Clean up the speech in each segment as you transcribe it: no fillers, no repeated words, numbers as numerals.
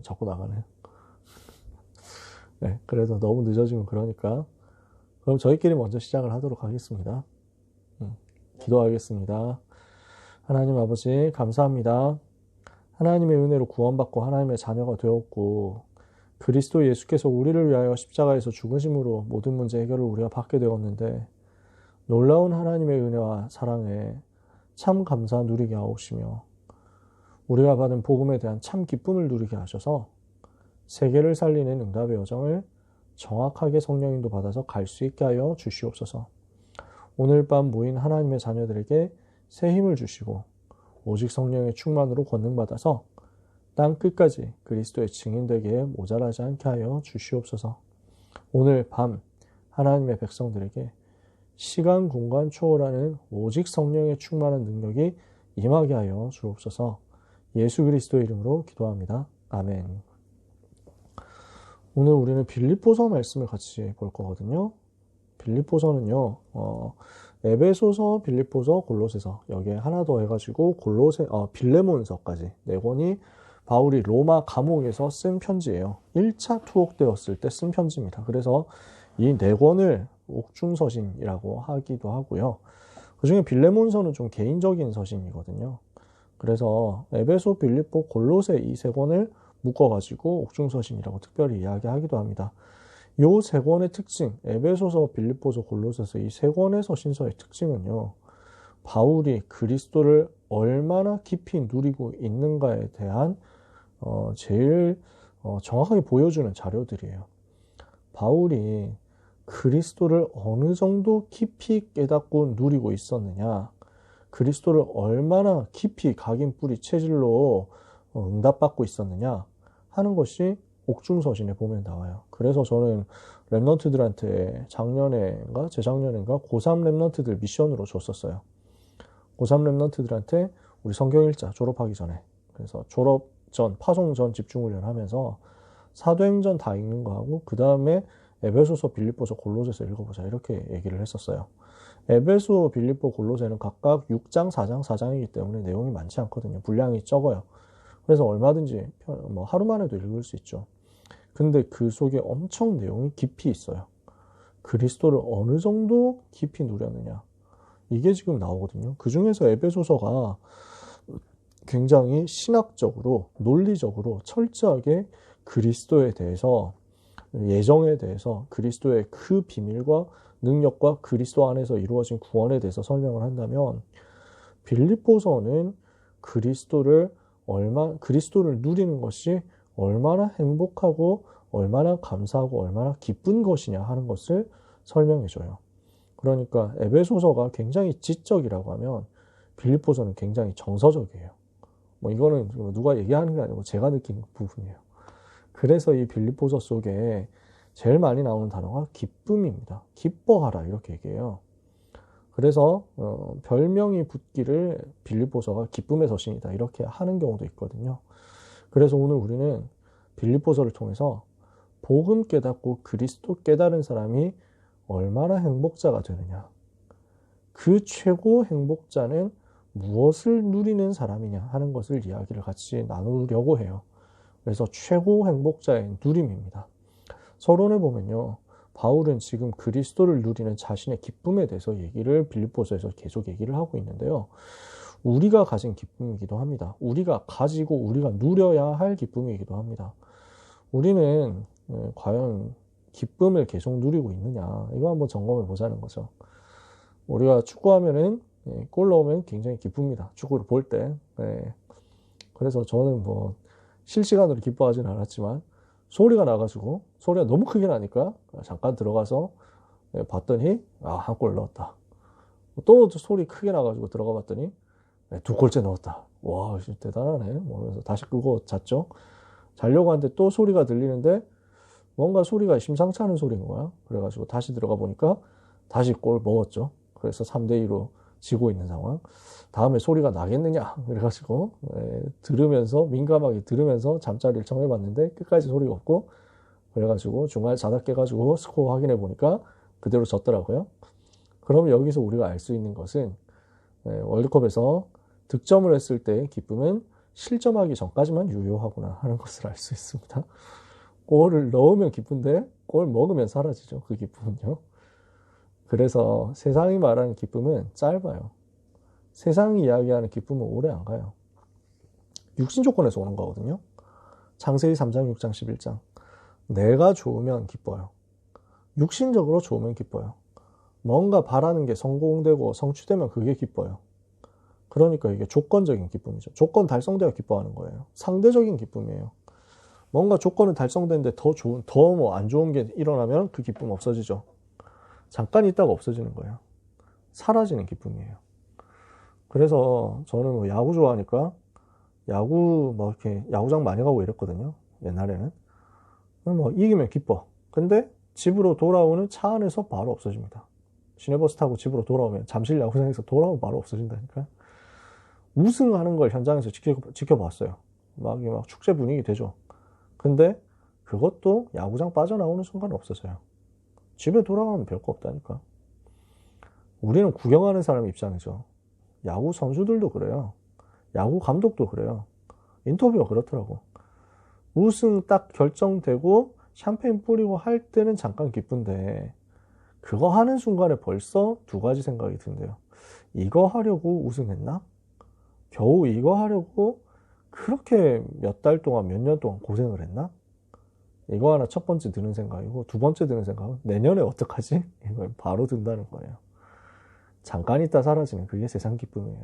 자꾸 나가네요. 네, 그래도 너무 늦어지면 그러니까. 그럼 저희끼리 먼저 시작을 하도록 하겠습니다. 기도하겠습니다. 하나님 아버지, 감사합니다. 하나님의 은혜로 구원받고 하나님의 자녀가 되었고, 그리스도 예수께서 우리를 위하여 십자가에서 죽으심으로 모든 문제 해결을 우리가 받게 되었는데, 놀라운 하나님의 은혜와 사랑에 참 감사 누리게 하옵시며, 우리가 받은 복음에 대한 참 기쁨을 누리게 하셔서 세계를 살리는 응답의 여정을 정확하게 성령인도 받아서 갈 수 있게 하여 주시옵소서. 오늘 밤 모인 하나님의 자녀들에게 새 힘을 주시고 오직 성령의 충만으로 권능받아서 땅 끝까지 그리스도의 증인되기에 모자라지 않게 하여 주시옵소서. 오늘 밤 하나님의 백성들에게 시간, 공간 초월하는 오직 성령의 충만한 능력이 임하게 하여 주옵소서. 예수 그리스도의 이름으로 기도합니다. 아멘. 오늘 우리는 빌립보서 말씀을 같이 볼 거거든요. 빌립보서는요, 에베소서, 빌립보서, 골로새서 여기에 하나 더 해가지고 빌레몬서까지 네 권이 바울이 로마 감옥에서 쓴 편지예요. 1차 투옥되었을 때 쓴 편지입니다. 그래서 이 네 권을 옥중서신이라고 하기도 하고요. 그중에 빌레몬서는 좀 개인적인 서신이거든요. 그래서 에베소, 빌립보, 골로새 이 세 권을 묶어가지고 옥중서신이라고 특별히 이야기하기도 합니다. 이 세 권의 특징, 에베소서, 빌립보서, 골로새서 이 세 권의 서신서의 특징은요, 바울이 그리스도를 얼마나 깊이 누리고 있는가에 대한 제일 정확하게 보여주는 자료들이에요. 바울이 그리스도를 어느 정도 깊이 깨닫고 누리고 있었느냐, 그리스도를 얼마나 깊이 각인 뿌리 체질로 응답받고 있었느냐 하는 것이 옥중서신에 보면 나와요. 그래서 저는 랩런트들한테 작년에인가 재작년인가 고3 랩런트들 미션으로 줬었어요. 고3 랩런트들한테 우리 성경 읽자, 졸업하기 전에. 그래서 졸업 전, 파송 전 집중훈련 하면서 사도행전 다 읽는 거 하고 그 다음에 에베소서, 빌립보서, 골로새서 읽어보자 이렇게 얘기를 했었어요. 에베소, 빌립보, 골로새는 각각 6장, 4장, 4장이기 때문에 내용이 많지 않거든요. 분량이 적어요. 그래서 얼마든지 하루만 해도 읽을 수 있죠. 근데 그 속에 엄청 내용이 깊이 있어요. 그리스도를 어느 정도 깊이 누렸느냐. 이게 지금 나오거든요. 그 중에서 에베소서가 굉장히 신학적으로, 논리적으로 철저하게 그리스도에 대해서, 예정에 대해서, 그리스도의 그 비밀과 능력과 그리스도 안에서 이루어진 구원에 대해서 설명을 한다면, 빌립보서는 그리스도를 누리는 것이 얼마나 행복하고 얼마나 감사하고 얼마나 기쁜 것이냐 하는 것을 설명해줘요. 그러니까 에베소서가 굉장히 지적이라고 하면 빌립보서는 굉장히 정서적이에요. 이거는 누가 얘기하는 게 아니고 제가 느낀 부분이에요. 그래서 이 빌립보서 속에 제일 많이 나오는 단어가 기쁨입니다. 기뻐하라 이렇게 얘기해요. 그래서 별명이 붙기를 빌립보서가 기쁨의 서신이다 이렇게 하는 경우도 있거든요. 그래서 오늘 우리는 빌립보서를 통해서 복음 깨닫고 그리스도 깨달은 사람이 얼마나 행복자가 되느냐, 그 최고 행복자는 무엇을 누리는 사람이냐 하는 것을 이야기를 같이 나누려고 해요. 그래서 최고 행복자의 누림입니다. 서론에 보면요, 바울은 지금 그리스도를 누리는 자신의 기쁨에 대해서 빌립보서에서 계속 얘기를 하고 있는데요. 우리가 가진 기쁨이기도 합니다. 우리가 가지고 우리가 누려야 할 기쁨이기도 합니다. 우리는 과연 기쁨을 계속 누리고 있느냐, 이거 한번 점검해 보자는 거죠. 우리가 축구하면은 골 넣으면 굉장히 기쁩니다. 축구를 볼 때. 그래서 저는 실시간으로 기뻐하지는 않았지만 소리가 나가지고 소리가 너무 크게 나니까 잠깐 들어가서 봤더니 한 골 넣었다. 또 소리 크게 나가지고 들어가 봤더니 2골째 넣었다. 와, 대단하네. 그래서 다시 끄고 잤죠. 자려고 하는데 또 소리가 들리는데 뭔가 소리가 심상치 않은 소리인 거야. 그래가지고 다시 들어가 보니까 다시 골 먹었죠. 그래서 3대2로 지고 있는 상황. 다음에 소리가 나겠느냐. 그래가지고 민감하게 들으면서 잠자리를 청해봤는데 끝까지 소리가 없고, 그래가지고 중간에 자다 깨가지고 스코어 확인해 보니까 그대로 졌더라고요. 그러면 여기서 우리가 알 수 있는 것은 월드컵에서 득점을 했을 때의 기쁨은 실점하기 전까지만 유효하구나 하는 것을 알 수 있습니다. 골을 넣으면 기쁜데 골 먹으면 사라지죠. 그 기쁨은요. 그래서 세상이 말하는 기쁨은 짧아요. 세상이 이야기하는 기쁨은 오래 안 가요. 육신 조건에서 오는 거거든요. 창세기 3장, 6장, 11장. 내가 좋으면 기뻐요. 육신적으로 좋으면 기뻐요. 뭔가 바라는 게 성공되고 성취되면 그게 기뻐요. 그러니까 이게 조건적인 기쁨이죠. 조건 달성되어 기뻐하는 거예요. 상대적인 기쁨이에요. 뭔가 조건은 달성되는데 더 뭐 안 좋은 게 일어나면 그 기쁨 없어지죠. 잠깐 있다가 없어지는 거예요. 사라지는 기쁨이에요. 그래서 저는 뭐 야구 좋아하니까 야구 뭐 이렇게 야구장 많이 가고 이랬거든요. 옛날에는. 뭐 이기면 기뻐. 근데 집으로 돌아오는 차 안에서 바로 없어집니다. 시내버스 타고 집으로 돌아오면 잠실 야구장에서 돌아오면 바로 없어진다니까. 우승하는 걸 현장에서 지켜봤어요. 막 축제 분위기 되죠. 근데 그것도 야구장 빠져나오는 순간 없어져요. 집에 돌아가면 별거 없다니까. 우리는 구경하는 사람 입장이죠. 야구 선수들도 그래요. 야구 감독도 그래요. 인터뷰가 그렇더라고. 우승 딱 결정되고 샴페인 뿌리고 할 때는 잠깐 기쁜데 그거 하는 순간에 벌써 두 가지 생각이 든대요. 이거 하려고 우승했나? 겨우 이거 하려고 그렇게 몇 달 동안 몇 년 동안 고생을 했나? 이거 하나 첫 번째 드는 생각이고 두 번째 드는 생각은 내년에 어떡하지? 이거 바로 든다는 거예요. 잠깐 있다 사라지는 그게 세상 기쁨이에요.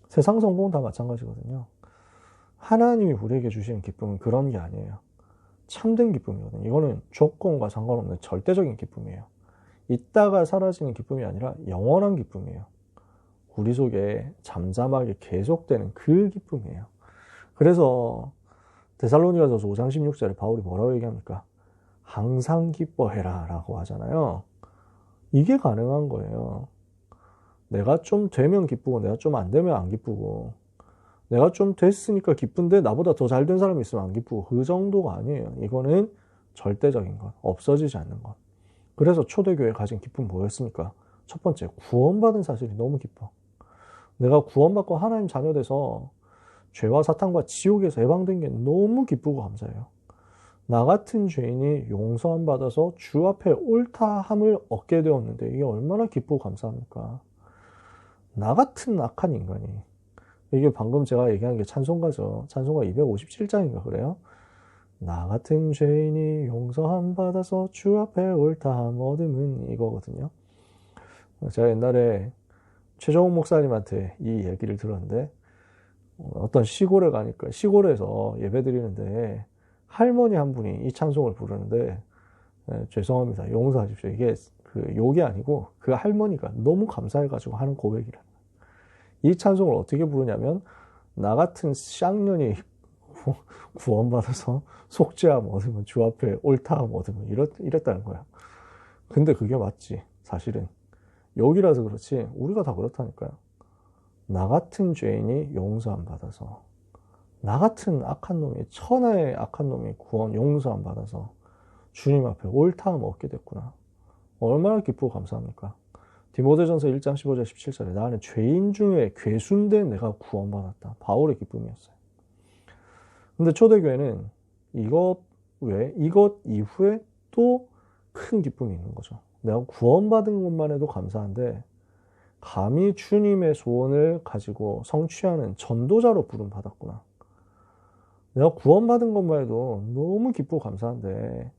세상 성공은 다 마찬가지거든요. 하나님이 우리에게 주시는 기쁨은 그런 게 아니에요. 참된 기쁨이거든요. 이거는 조건과 상관없는 절대적인 기쁨이에요. 있다가 사라지는 기쁨이 아니라 영원한 기쁨이에요. 우리 속에 잠잠하게 계속되는 그 기쁨이에요. 그래서 데살로니가전서 5장 16절에 바울이 뭐라고 얘기합니까? 항상 기뻐해라 라고 하잖아요. 이게 가능한 거예요. 내가 좀 되면 기쁘고 내가 좀 안 되면 안 기쁘고 내가 좀 됐으니까 기쁜데 나보다 더 잘 된 사람이 있으면 안 기쁘고 그 정도가 아니에요. 이거는 절대적인 것, 없어지지 않는 것. 그래서 초대교회에 가진 기쁨은 뭐였습니까? 첫 번째, 구원받은 사실이 너무 기뻐. 내가 구원받고 하나님 자녀 돼서 죄와 사탄과 지옥에서 해방된 게 너무 기쁘고 감사해요. 나 같은 죄인이 용서함 받아서 주 앞에 옳다함을 얻게 되었는데 이게 얼마나 기쁘고 감사합니까? 나 같은 악한 인간이, 이게 방금 제가 얘기한 게 찬송가죠. 찬송가 257장인가 그래요? 나 같은 죄인이 용서함 받아서 주 앞에 옳다함 얻음은 이거거든요. 제가 옛날에 최정욱 목사님한테 이 얘기를 들었는데 어떤 시골에 가니까 시골에서 예배 드리는데 할머니 한 분이 이 찬송을 부르는데 죄송합니다. 용서하십시오. 이게 그 욕이 아니고 그 할머니가 너무 감사해가지고 하는 고백이라. 이 찬송을 어떻게 부르냐면 나 같은 쌍년이 구원받아서 속죄함 얻으면 주 앞에 옳다함 얻으면 이랬다는 거야. 근데 그게 맞지. 사실은 욕이라서 그렇지 우리가 다 그렇다니까요. 나 같은 죄인이 용서함 받아서 나 같은 악한 놈이 천하의 악한 놈이 구원 용서함 받아서 주님 앞에 옳다함 얻게 됐구나. 얼마나 기쁘고 감사합니까? 디모데전서 1장 15절 17절에 나는 죄인 중에 괴순된 내가 구원받았다. 바울의 기쁨이었어요. 근데 초대교회는 이것 이후에 또 큰 기쁨이 있는 거죠. 내가 구원받은 것만 해도 감사한데 감히 주님의 소원을 가지고 성취하는 전도자로 부름받았구나. 내가 구원받은 것만 해도 너무 기쁘고 감사한데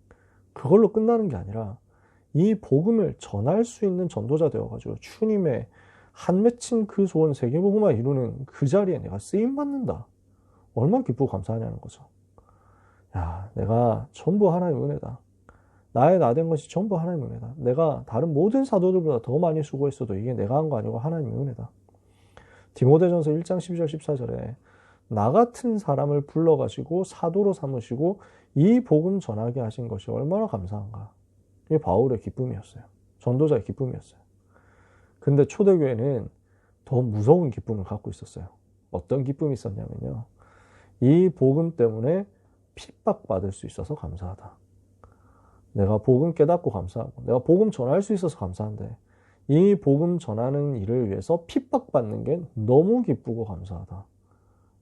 그걸로 끝나는 게 아니라 이 복음을 전할 수 있는 전도자 되어가지고 주님의 한 맺힌 그 소원 세계복음화 이루는 그 자리에 내가 쓰임받는다. 얼마나 기쁘고 감사하냐는 거죠. 야, 내가 전부 하나님의 은혜다. 나의 나 된 것이 전부 하나님의 은혜다. 내가 다른 모든 사도들보다 더 많이 수고했어도 이게 내가 한 거 아니고 하나님의 은혜다. 디모데전서 1장 12절 14절에 나 같은 사람을 불러가지고 사도로 삼으시고 이 복음 전하게 하신 것이 얼마나 감사한가. 이게 바울의 기쁨이었어요. 전도자의 기쁨이었어요. 근데 초대교회는 더 무서운 기쁨을 갖고 있었어요. 어떤 기쁨이 있었냐면요. 이 복음 때문에 핍박받을 수 있어서 감사하다. 내가 복음 깨닫고 감사하고 내가 복음 전할 수 있어서 감사한데 이 복음 전하는 일을 위해서 핍박받는 게 너무 기쁘고 감사하다.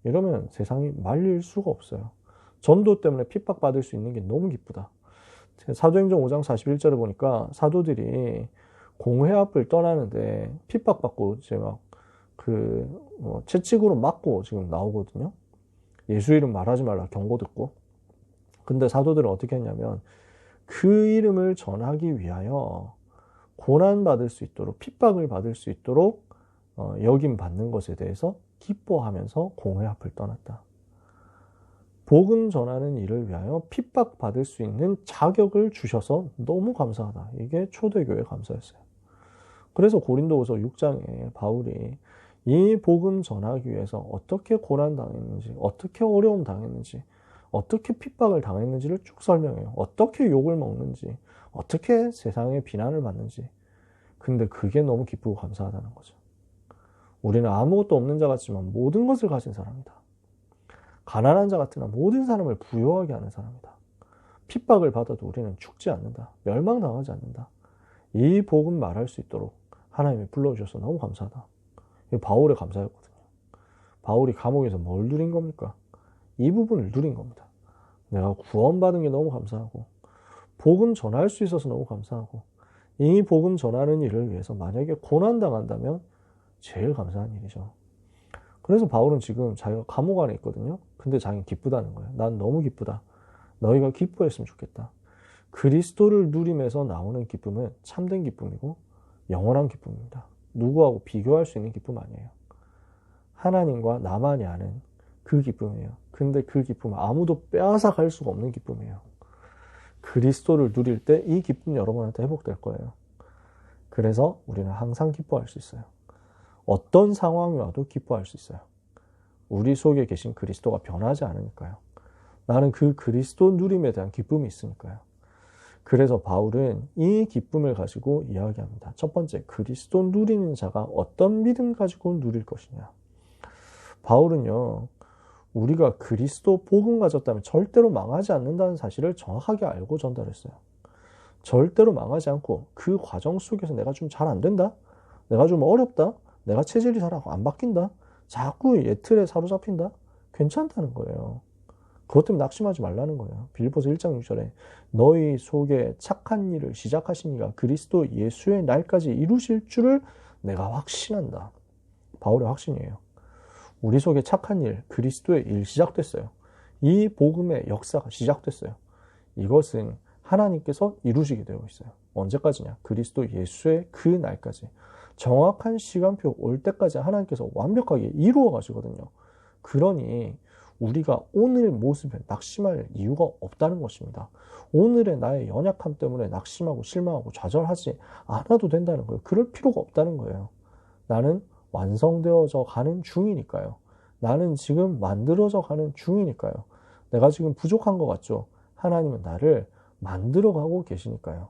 이러면 세상이 말릴 수가 없어요. 전도 때문에 핍박받을 수 있는 게 너무 기쁘다. 사도행전 5장 41절에 보니까 사도들이 공회 앞을 떠나는데 핍박받고 이제 채찍으로 맞고 지금 나오거든요. 예수 이름 말하지 말라 경고 듣고. 근데 사도들은 어떻게 했냐면 그 이름을 전하기 위하여 고난받을 수 있도록, 핍박을 받을 수 있도록 여김 받는 것에 대해서 기뻐하면서 공회 앞을 떠났다. 복음 전하는 일을 위하여 핍박받을 수 있는 자격을 주셔서 너무 감사하다. 이게 초대교회 감사였어요. 그래서 고린도후서 6장에 바울이 이 복음 전하기 위해서 어떻게 고난 당했는지, 어떻게 어려움 당했는지, 어떻게 핍박을 당했는지를 쭉 설명해요. 어떻게 욕을 먹는지, 어떻게 세상의 비난을 받는지. 근데 그게 너무 기쁘고 감사하다는 거죠. 우리는 아무것도 없는 자 같지만 모든 것을 가진 사람이다. 가난한 자 같으나 모든 사람을 부유하게 하는 사람이다. 핍박을 받아도 우리는 죽지 않는다. 멸망당하지 않는다. 이 복음 말할 수 있도록 하나님이 불러주셔서 너무 감사하다. 이게 바울의 감사였거든요. 바울이 감옥에서 뭘 누린 겁니까? 이 부분을 누린 겁니다. 내가 구원받은 게 너무 감사하고 복음 전할 수 있어서 너무 감사하고 이 복음 전하는 일을 위해서 만약에 고난당한다면 제일 감사한 일이죠. 그래서 바울은 지금 자기가 감옥 안에 있거든요. 근데 자기는 기쁘다는 거예요. 난 너무 기쁘다. 너희가 기뻐했으면 좋겠다. 그리스도를 누림에서 나오는 기쁨은 참된 기쁨이고 영원한 기쁨입니다. 누구하고 비교할 수 있는 기쁨 아니에요. 하나님과 나만이 아는 그 기쁨이에요. 근데 그 기쁨은 아무도 빼앗아갈 수가 없는 기쁨이에요. 그리스도를 누릴 때 이 기쁨 여러분한테 회복될 거예요. 그래서 우리는 항상 기뻐할 수 있어요. 어떤 상황이 와도 기뻐할 수 있어요. 우리 속에 계신 그리스도가 변하지 않으니까요. 나는 그 그리스도 누림에 대한 기쁨이 있으니까요. 그래서 바울은 이 기쁨을 가지고 이야기합니다. 첫 번째, 그리스도 누리는 자가 어떤 믿음 가지고 누릴 것이냐. 바울은요, 우리가 그리스도 복음 가졌다면 절대로 망하지 않는다는 사실을 정확하게 알고 전달했어요. 절대로 망하지 않고 그 과정 속에서 내가 좀 잘 안 된다? 내가 좀 어렵다? 내가 체질이 잘 안 바뀐다? 자꾸 옛 틀에 사로잡힌다? 괜찮다는 거예요. 그것 때문에 낙심하지 말라는 거예요. 빌립보서 1장 6절에 너희 속에 착한 일을 시작하신 이가 그리스도 예수의 날까지 이루실 줄을 내가 확신한다. 바울의 확신이에요. 우리 속에 착한 일, 그리스도의 일 시작됐어요. 이 복음의 역사가 시작됐어요. 이것은 하나님께서 이루시게 되어 있어요. 언제까지냐? 그리스도 예수의 그 날까지. 정확한 시간표 올 때까지 하나님께서 완벽하게 이루어 가시거든요. 그러니 우리가 오늘 모습에 낙심할 이유가 없다는 것입니다. 오늘의 나의 연약함 때문에 낙심하고 실망하고 좌절하지 않아도 된다는 거예요. 그럴 필요가 없다는 거예요. 나는 완성되어져 가는 중이니까요. 나는 지금 만들어져 가는 중이니까요. 내가 지금 부족한 것 같죠? 하나님은 나를 만들어가고 계시니까요.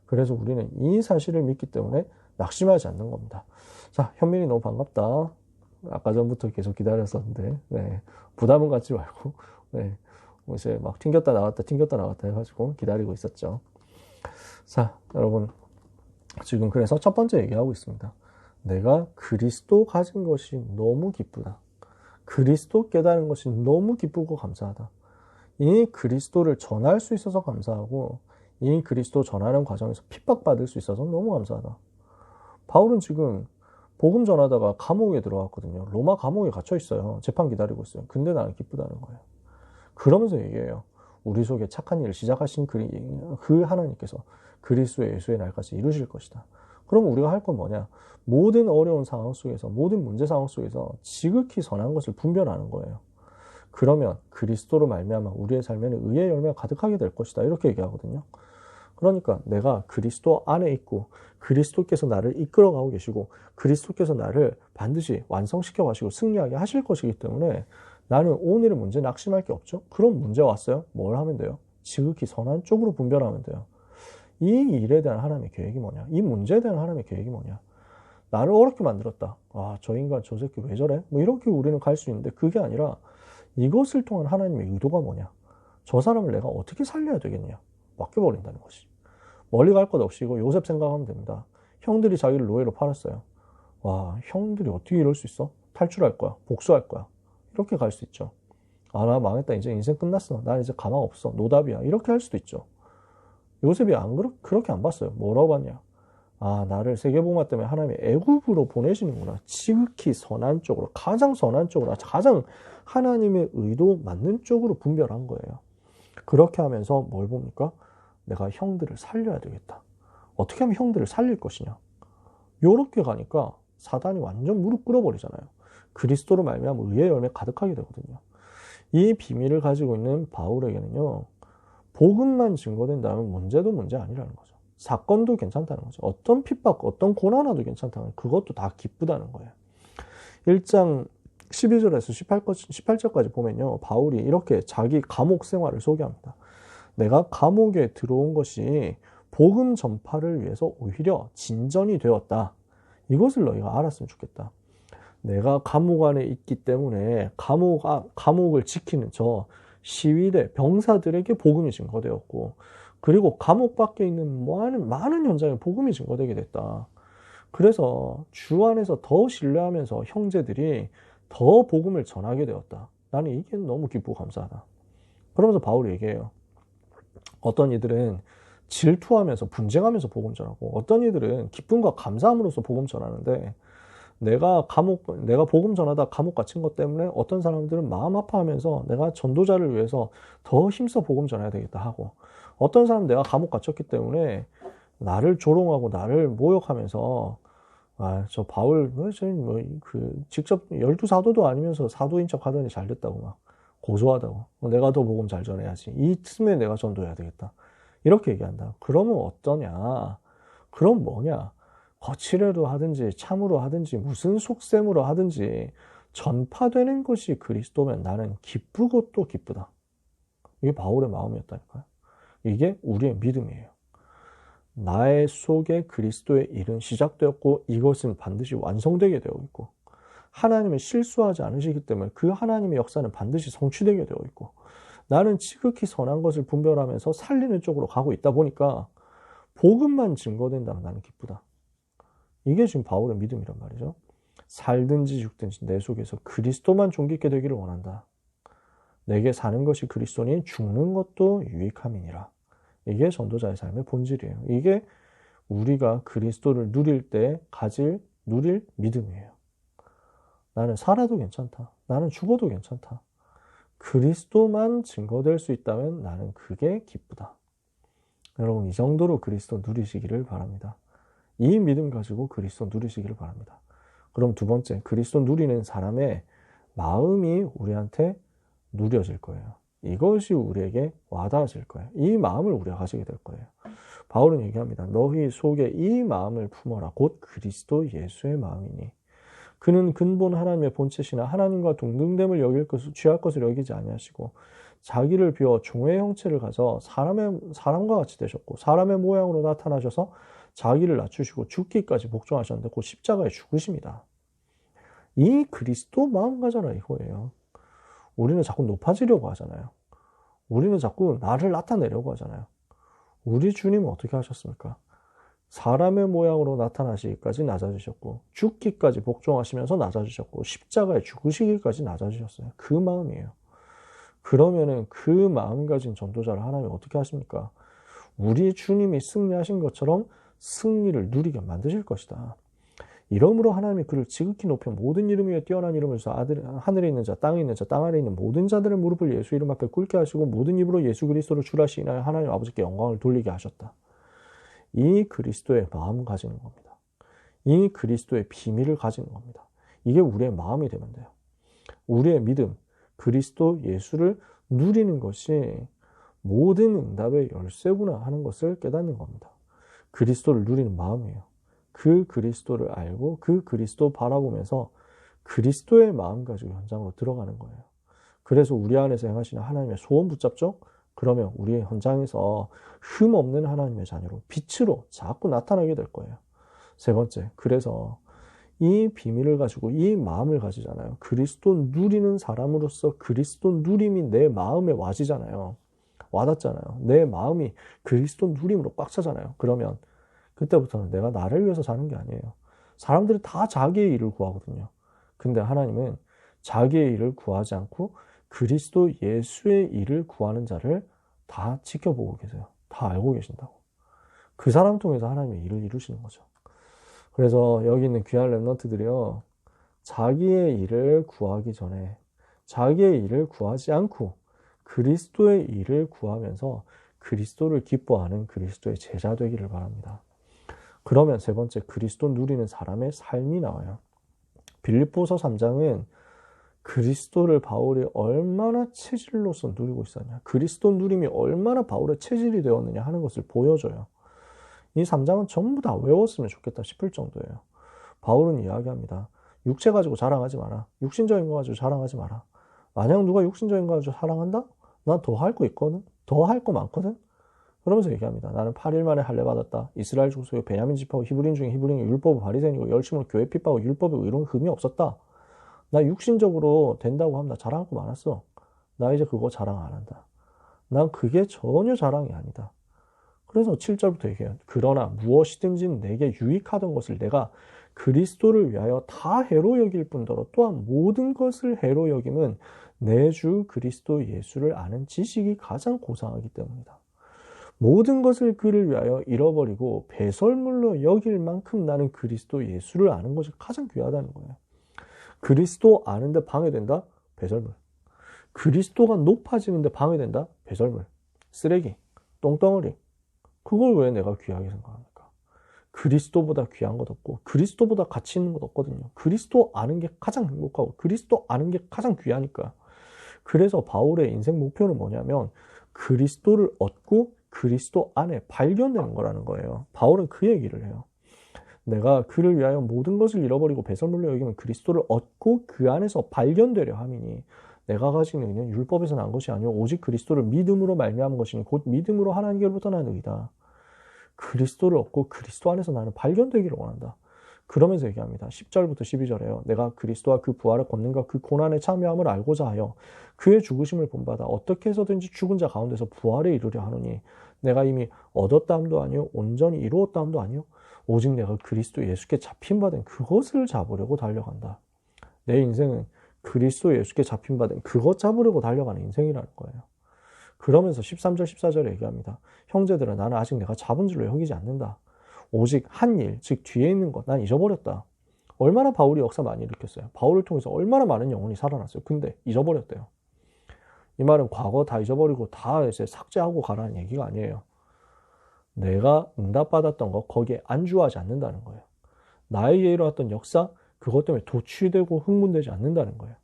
그래서 우리는 이 사실을 믿기 때문에 낙심하지 않는 겁니다. 자, 현민이 너무 반갑다. 아까 전부터 계속 기다렸었는데, 네, 부담은 갖지 말고, 네, 이제 막 튕겼다 나갔다 해가지고 기다리고 있었죠. 자, 여러분, 지금 그래서 첫 번째 얘기하고 있습니다. 내가 그리스도 가진 것이 너무 기쁘다. 그리스도 깨달은 것이 너무 기쁘고 감사하다. 이 그리스도를 전할 수 있어서 감사하고, 이 그리스도 전하는 과정에서 핍박받을 수 있어서 너무 감사하다. 바울은 지금 복음 전하다가 감옥에 들어갔거든요. 로마 감옥에 갇혀 있어요. 재판 기다리고 있어요. 근데 나는 기쁘다는 거예요. 그러면서 얘기해요. 우리 속에 착한 일을 시작하신 그 하나님께서 그리스도 예수의 날까지 이루실 것이다. 그럼 우리가 할 건 뭐냐? 모든 어려운 상황 속에서, 모든 문제 상황 속에서 지극히 선한 것을 분별하는 거예요. 그러면 그리스도로 말미암아 우리의 삶에는 의의 열매가 가득하게 될 것이다. 이렇게 얘기하거든요. 그러니까 내가 그리스도 안에 있고 그리스도께서 나를 이끌어가고 계시고 그리스도께서 나를 반드시 완성시켜 가시고 승리하게 하실 것이기 때문에 나는 오늘의 문제 낙심할 게 없죠. 그럼 문제 왔어요? 뭘 하면 돼요? 지극히 선한 쪽으로 분별하면 돼요. 이 일에 대한 하나님의 계획이 뭐냐? 이 문제에 대한 하나님의 계획이 뭐냐? 나를 어렵게 만들었다. 아, 저 인간 저 새끼 왜 저래? 뭐 이렇게 우리는 갈 수 있는데 그게 아니라 이것을 통한 하나님의 의도가 뭐냐? 저 사람을 내가 어떻게 살려야 되겠냐? 맡겨버린다는 것이. 멀리 갈 것 없이 이거 요셉 생각하면 됩니다. 형들이 자기를 노예로 팔았어요. 와, 형들이 어떻게 이럴 수 있어? 탈출할 거야. 복수할 거야. 이렇게 갈 수 있죠. 아, 나 망했다. 이제 인생 끝났어. 나 이제 가망 없어. 노답이야. 이렇게 할 수도 있죠. 요셉이 그렇게 안 봤어요. 뭐라고 봤냐? 아, 나를 세계복음화 때문에 하나님이 애굽으로 보내시는구나. 지극히 선한 쪽으로, 가장 선한 쪽으로, 가장 하나님의 의도 맞는 쪽으로 분별한 거예요. 그렇게 하면서 뭘 봅니까? 내가 형들을 살려야 되겠다. 어떻게 하면 형들을 살릴 것이냐? 요렇게 가니까 사단이 완전 무릎 꿇어버리잖아요. 그리스도로 말미암아 의의 열매 가득하게 되거든요. 이 비밀을 가지고 있는 바울에게는요, 복음만 증거된다면 문제도 문제 아니라는 거죠. 사건도 괜찮다는 거죠. 어떤 핍박, 어떤 고난화도 괜찮다는, 그것도 다 기쁘다는 거예요. 1장 12절에서 18절까지 보면요, 바울이 이렇게 자기 감옥 생활을 소개합니다. 내가 감옥에 들어온 것이 복음 전파를 위해서 오히려 진전이 되었다. 이것을 너희가 알았으면 좋겠다. 내가 감옥 안에 있기 때문에 감옥을 지키는 저 시위대, 병사들에게 복음이 증거되었고, 그리고 감옥 밖에 있는 많은 현장에 복음이 증거되게 됐다. 그래서 주 안에서 더 신뢰하면서 형제들이 더 복음을 전하게 되었다. 나는 이게 너무 기쁘고 감사하다. 그러면서 바울이 얘기해요. 어떤 이들은 질투하면서 분쟁하면서 복음 전하고, 어떤 이들은 기쁨과 감사함으로써 복음 전하는데, 내가 복음 전하다 감옥 갇힌 것 때문에 어떤 사람들은 마음 아파하면서 내가 전도자를 위해서 더 힘써 복음 전해야 되겠다 하고, 어떤 사람은 내가 감옥 갇혔기 때문에 나를 조롱하고 나를 모욕하면서, 아, 저 바울, 직접 12사도도 아니면서 사도인 척 하더니 잘 됐다고 막 고소하다고. 내가 더 복음 잘 전해야지. 이 틈에 내가 전도해야 되겠다. 이렇게 얘기한다. 그러면 어떠냐? 그럼 뭐냐? 거칠애로 하든지 참으로 하든지 무슨 속셈으로 하든지 전파되는 것이 그리스도면 나는 기쁘고 또 기쁘다. 이게 바울의 마음이었다니까요. 이게 우리의 믿음이에요. 나의 속에 그리스도의 일은 시작되었고 이것은 반드시 완성되게 되어 있고, 하나님은 실수하지 않으시기 때문에 그 하나님의 역사는 반드시 성취되게 되어 있고, 나는 지극히 선한 것을 분별하면서 살리는 쪽으로 가고 있다 보니까 복음만 증거된다면 나는 기쁘다. 이게 지금 바울의 믿음이란 말이죠. 살든지 죽든지 내 속에서 그리스도만 존귀케 되기를 원한다. 내게 사는 것이 그리스도니 죽는 것도 유익함이니라. 이게 전도자의 삶의 본질이에요. 이게 우리가 그리스도를 누릴 때 누릴 믿음이에요. 나는 살아도 괜찮다. 나는 죽어도 괜찮다. 그리스도만 증거될 수 있다면 나는 그게 기쁘다. 여러분, 이 정도로 그리스도 누리시기를 바랍니다. 이 믿음 가지고 그리스도 누리시기를 바랍니다. 그럼 두 번째, 그리스도 누리는 사람의 마음이 우리한테 누려질 거예요. 이것이 우리에게 와닿아질 거예요. 이 마음을 우리가 가지게 될 거예요. 바울은 얘기합니다. 너희 속에 이 마음을 품어라. 곧 그리스도 예수의 마음이니. 그는 근본 하나님의 본체시나 하나님과 동등됨을 취할 것을 여기지 아니하시고 자기를 비워 종의 형체를 가져 사람과 같이 되셨고 사람의 모양으로 나타나셔서 자기를 낮추시고 죽기까지 복종하셨는데 곧 십자가에 죽으십니다. 이 그리스도 마음가져라 이거예요. 우리는 자꾸 높아지려고 하잖아요. 우리는 자꾸 나를 나타내려고 하잖아요. 우리 주님은 어떻게 하셨습니까? 사람의 모양으로 나타나시기까지 낮아지셨고 죽기까지 복종하시면서 낮아지셨고 십자가에 죽으시기까지 낮아지셨어요. 그 마음이에요. 그러면은 그 마음 가진 전도자를 하나님이 어떻게 하십니까? 우리 주님이 승리하신 것처럼 승리를 누리게 만드실 것이다. 이러므로 하나님이 그를 지극히 높여 모든 이름 위에 뛰어난 이름을 주사 하늘에 있는 자, 땅에 있는 자, 땅 아래 있는 모든 자들의 무릎을 예수 이름 앞에 꿇게 하시고 모든 입으로 예수 그리스도를 주라시 인하여 하나님 아버지께 영광을 돌리게 하셨다. 이 그리스도의 마음 가지는 겁니다. 이 그리스도의 비밀을 가지는 겁니다. 이게 우리의 마음이 되면 돼요. 우리의 믿음, 그리스도 예수를 누리는 것이 모든 응답의 열쇠구나 하는 것을 깨닫는 겁니다. 그리스도를 누리는 마음이에요. 그 그리스도를 알고 그 그리스도 바라보면서 그리스도의 마음 가지고 현장으로 들어가는 거예요. 그래서 우리 안에서 행하시는 하나님의 소원 붙잡죠? 그러면 우리의 현장에서 흠 없는 하나님의 자녀로 빛으로 자꾸 나타나게 될 거예요. 세 번째, 그래서 이 비밀을 가지고 이 마음을 가지잖아요. 그리스도 누리는 사람으로서 그리스도 누림이 내 마음에 와지잖아요. 와닿잖아요. 내 마음이 그리스도 누림으로 꽉 차잖아요. 그러면 그때부터는 내가 나를 위해서 사는 게 아니에요. 사람들이 다 자기의 일을 구하거든요. 근데 하나님은 자기의 일을 구하지 않고 그리스도 예수의 일을 구하는 자를 다 지켜보고 계세요. 다 알고 계신다고. 그 사람 통해서 하나님의 일을 이루시는 거죠. 그래서 여기 있는 귀한 렘넌트들이요, 자기의 일을 구하기 전에 자기의 일을 구하지 않고 그리스도의 일을 구하면서 그리스도를 기뻐하는 그리스도의 제자 되기를 바랍니다. 그러면 세 번째, 그리스도 누리는 사람의 삶이 나와요. 빌립보서 3장은 그리스도를 바울이 얼마나 체질로서 누리고 있었냐, 그리스도 누림이 얼마나 바울의 체질이 되었느냐 하는 것을 보여줘요. 이 3장은 전부 다 외웠으면 좋겠다 싶을 정도예요. 바울은 이야기합니다. 육체 가지고 자랑하지 마라. 육신적인 거 가지고 자랑하지 마라. 만약 누가 육신적인 거 가지고 자랑한다? 난 더 할 거 있거든. 더 할 거 많거든. 그러면서 얘기합니다. 나는 8일 만에 할례 받았다. 이스라엘 족속의 베냐민 집하고 히브리인 중에 히브리인, 율법은 바리새인이고 열심으로 교회 핍박하고 율법에 의로운 흠이 없었다. 나 육신적으로 된다고 하면 나 자랑할 거 많았어. 나 이제 그거 자랑 안 한다. 난 그게 전혀 자랑이 아니다. 그래서 7절부터 얘기해요. 그러나 무엇이든지 내게 유익하던 것을 내가 그리스도를 위하여 다 해로 여길 뿐더러 또한 모든 것을 해로 여김은 내 주 그리스도 예수를 아는 지식이 가장 고상하기 때문이다. 모든 것을 그를 위하여 잃어버리고 배설물로 여길 만큼 나는 그리스도 예수를 아는 것이 가장 귀하다는 거예요. 그리스도 아는데 방해된다? 배설물. 그리스도가 높아지는데 방해된다? 배설물. 쓰레기. 똥덩어리. 그걸 왜 내가 귀하게 생각합니까? 그리스도보다 귀한 것 없고 그리스도보다 가치 있는 것 없거든요. 그리스도 아는 게 가장 행복하고 그리스도 아는 게 가장 귀하니까. 그래서 바울의 인생 목표는 뭐냐면 그리스도를 얻고 그리스도 안에 발견되는 거라는 거예요. 바울은 그 얘기를 해요. 내가 그를 위하여 모든 것을 잃어버리고 배설물로 여기면 그리스도를 얻고 그 안에서 발견되려 함이니 내가 가진 의는 율법에서 난 것이 아니오 오직 그리스도를 믿음으로 말미암은 것이니 곧 믿음으로 하나님께로부터 난 의다. 그리스도를 얻고 그리스도 안에서 나는 발견되기를 원한다. 그러면서 얘기합니다. 10절부터 12절에요. 내가 그리스도와 그 부활의 권능과 그 고난의 참여함을 알고자 하여 그의 죽으심을 본받아 어떻게 해서든지 죽은 자 가운데서 부활에 이르려 하노니 내가 이미 얻었다함도 아니요 온전히 이루었다함도 아니요 오직 내가 그리스도 예수께 잡힌 바 된 그것을 잡으려고 달려간다. 내 인생은 그리스도 예수께 잡힌 바 된 그것 잡으려고 달려가는 인생이라는 거예요. 그러면서 13절 14절에 얘기합니다. 형제들아 나는 아직 내가 잡은 줄로 여기지 않는다. 오직 한 일, 즉 뒤에 있는 것 난 잊어버렸다. 얼마나 바울이 역사 많이 일으켰어요. 바울을 통해서 얼마나 많은 영혼이 살아났어요. 근데 잊어버렸대요. 이 말은 과거 다 잊어버리고 다 이제 삭제하고 가라는 얘기가 아니에요. 내가 응답받았던 거 거기에 안주하지 않는다는 거예요. 나에게 일어났던 역사 그것 때문에 도취되고 흥분되지 않는다는 거예요.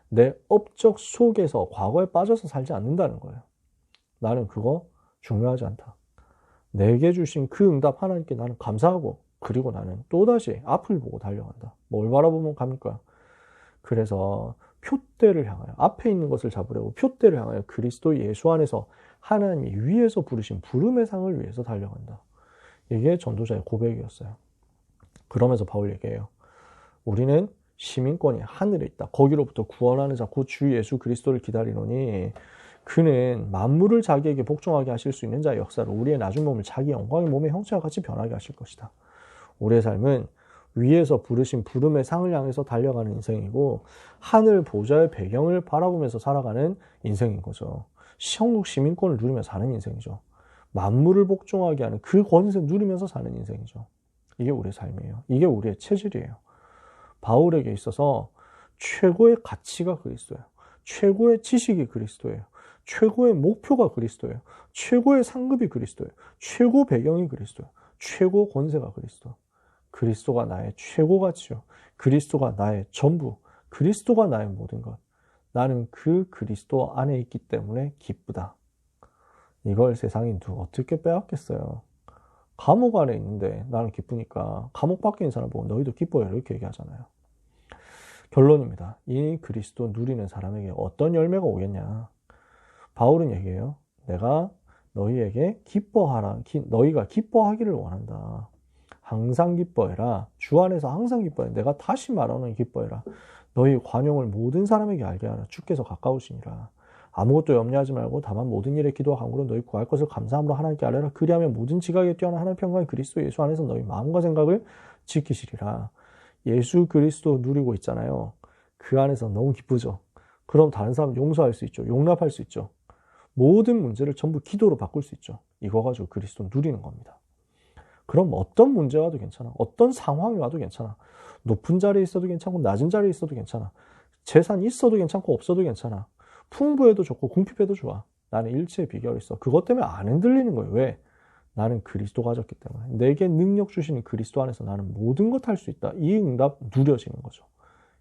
내 업적 속에서 과거에 빠져서 살지 않는다는 거예요. 나는 그거 중요하지 않다. 내게 주신 그 응답 하나님께 나는 감사하고 그리고 나는 또다시 앞을 보고 달려간다. 뭘 바라보면 갑니까? 그래서 표대를 향하여 앞에 있는 것을 잡으려고 표대를 향하여 그리스도 예수 안에서 하나님이 위에서 부르신 부름의 상을 위해서 달려간다. 이게 전도자의 고백이었어요. 그러면서 바울 얘기해요. 우리는 시민권이 하늘에 있다. 거기로부터 구원하는 자 곧 주 예수 그리스도를 기다리노니 그는 만물을 자기에게 복종하게 하실 수 있는 자의 역사로 우리의 낮은 몸을 자기 영광의 몸의 형체와 같이 변하게 하실 것이다. 우리의 삶은 위에서 부르신 부름의 상을 향해서 달려가는 인생이고 하늘 보좌의 배경을 바라보면서 살아가는 인생인 거죠. 천국 시민권을 누리며 사는 인생이죠. 만물을 복종하게 하는 그 권세 누리면서 사는 인생이죠. 이게 우리의 삶이에요. 이게 우리의 체질이에요. 바울에게 있어서 최고의 가치가 그리스도예요. 최고의 지식이 그리스도예요. 최고의 목표가 그리스도예요. 최고의 상급이 그리스도예요. 최고 배경이 그리스도예요. 최고 권세가 그리스도. 그리스도가 나의 최고 가치요. 그리스도가 나의 전부. 그리스도가 나의 모든 것. 나는 그 그리스도 안에 있기 때문에 기쁘다. 이걸 세상이 어떻게 빼앗겠어요. 감옥 안에 있는데 나는 기쁘니까 감옥 밖에 있는 사람 보고 너희도 기뻐요 이렇게 얘기하잖아요. 결론입니다. 이 그리스도 누리는 사람에게 어떤 열매가 오겠냐. 바울은 얘기해요. 내가 너희에게 기뻐하라. 너희가 기뻐하기를 원한다. 항상 기뻐해라. 주 안에서 항상 기뻐해. 내가 다시 말하는 기뻐해라. 너희 관용을 모든 사람에게 알게 하라. 주께서 가까우시니라. 아무것도 염려하지 말고 다만 모든 일에 기도와 간구로 너희 구할 것을 감사함으로 하나님께 아뢰라. 그리하면 모든 지각에 뛰어난 하나님 평강이 그리스도 예수 안에서 너희 마음과 생각을 지키시리라. 예수 그리스도 누리고 있잖아요. 그 안에서 너무 기쁘죠. 그럼 다른 사람 용서할 수 있죠. 용납할 수 있죠. 모든 문제를 전부 기도로 바꿀 수 있죠. 이거 가지고 그리스도 누리는 겁니다. 그럼 어떤 문제 와도 괜찮아. 어떤 상황이 와도 괜찮아. 높은 자리에 있어도 괜찮고 낮은 자리에 있어도 괜찮아. 재산이 있어도 괜찮고 없어도 괜찮아. 풍부해도 좋고 궁핍해도 좋아. 나는 일체의 비결이 있어. 그것 때문에 안 흔들리는 거예요. 왜? 나는 그리스도 가졌기 때문에. 내게 능력 주시는 그리스도 안에서 나는 모든 것 할 수 있다. 이 응답 누려지는 거죠.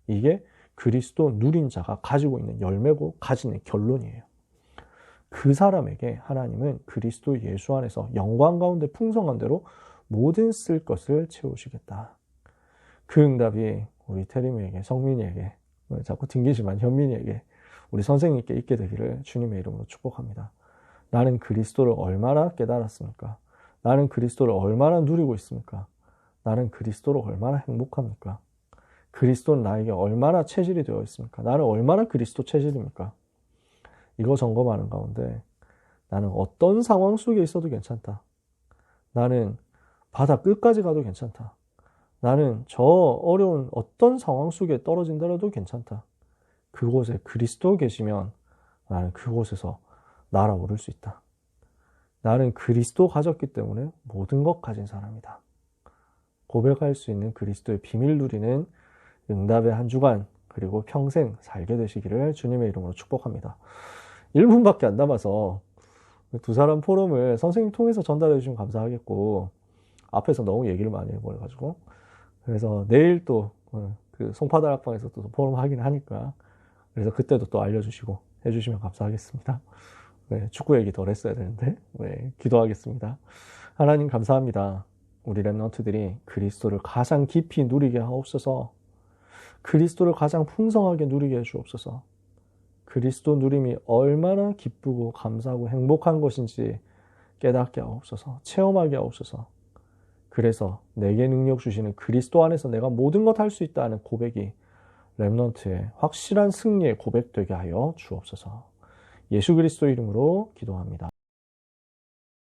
이게 그리스도 누린 자가 가지고 있는 열매고 가지는 결론이에요. 그 사람에게 하나님은 그리스도 예수 안에서 영광 가운데 풍성한 대로 모든 쓸 것을 채우시겠다. 그 응답이 우리 태림이에게, 성민이에게, 자꾸 튕기지만 현민이에게, 우리 선생님께 있게 되기를 주님의 이름으로 축복합니다. 나는 그리스도를 얼마나 깨달았습니까? 나는 그리스도를 얼마나 누리고 있습니까? 나는 그리스도로 얼마나 행복합니까? 그리스도는 나에게 얼마나 체질이 되어 있습니까? 나는 얼마나 그리스도 체질입니까? 이거 점검하는 가운데 나는 어떤 상황 속에 있어도 괜찮다. 나는 바다 끝까지 가도 괜찮다. 나는 저 어려운 어떤 상황 속에 떨어진다라도 괜찮다. 그곳에 그리스도 계시면 나는 그곳에서 날아오를 수 있다. 나는 그리스도 가졌기 때문에 모든 것 가진 사람이다. 고백할 수 있는 그리스도의 비밀 누리는 응답의 한 주간 그리고 평생 살게 되시기를 주님의 이름으로 축복합니다. 1분밖에 안 남아서 두 사람 포럼을 선생님 통해서 전달해 주시면 감사하겠고 앞에서 너무 얘기를 많이 해버려가지고 그래서 내일 또 그 송파다락방에서 또 포럼 하긴 하니까 그래서 그때도 또 알려주시고 해주시면 감사하겠습니다. 네, 축구 얘기 덜 했어야 되는데 네, 기도하겠습니다. 하나님 감사합니다. 우리 랩런트들이 그리스도를 가장 깊이 누리게 하옵소서. 그리스도를 가장 풍성하게 누리게 해주옵소서. 그리스도 누림이 얼마나 기쁘고 감사하고 행복한 것인지 깨닫게 하옵소서. 체험하게 하옵소서. 그래서 내게 능력 주시는 그리스도 안에서 내가 모든 것 할 수 있다는 고백이 랩런트의 확실한 승리의 고백되게 하여 주옵소서. 예수 그리스도 이름으로 기도합니다.